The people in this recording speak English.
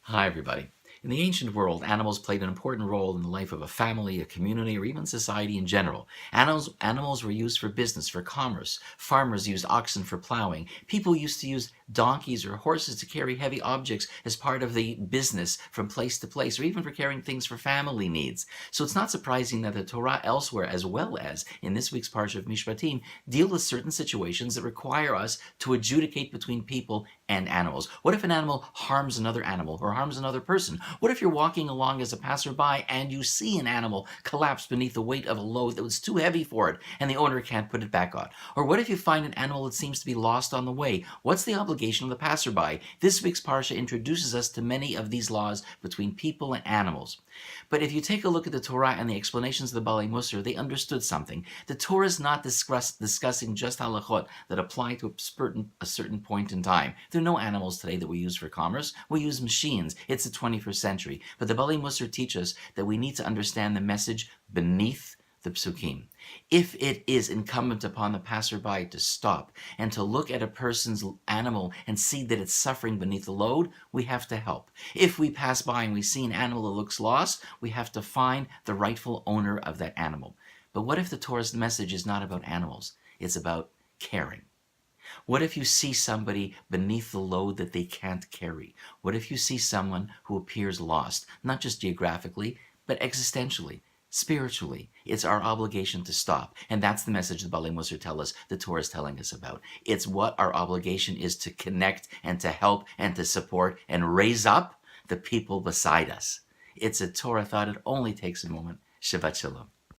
Hi, everybody. In the ancient world, animals played an important role in the life of a family, a community, or even society in general. Animals were used for business, for commerce. Farmers used oxen for plowing. People used to use donkeys or horses to carry heavy objects as part of the business from place to place, or even for carrying things for family needs. So it's not surprising that the Torah elsewhere, as well as in this week's parsha of Mishpatim, deal with certain situations that require us to adjudicate between people and animals. What if an animal harms another animal or harms another person? What if you're walking along as a passerby and you see an animal collapse beneath the weight of a load that was too heavy for it and the owner can't put it back on? Or what if you find an animal that seems to be lost on the way? What's the obligation of the passerby? This week's parsha introduces us to many of these laws between people and animals. But if you take a look at the Torah and the explanations of the Balei Musar, they understood something. The Torah is not discussing just halachot that apply to a certain point in time. There are no animals today that we use for commerce. We use machines. It's the 21st century. But the Balei Musar teach us that we need to understand the message beneath the psukim. If it is incumbent upon the passerby to stop and to look at a person's animal and see that it's suffering beneath the load, we have to help. If we pass by and we see an animal that looks lost, we have to find the rightful owner of that animal. But what if the Torah's message is not about animals? It's about caring. What if you see somebody beneath the load that they can't carry? What if you see someone who appears lost, not just geographically, but existentially, spiritually? It's our obligation to stop. And that's the message the Balei Musar tell us, the Torah is telling us about. It's what our obligation is to connect and to help and to support and raise up the people beside us. It's a Torah thought. It only takes a moment. Shabbat Shalom.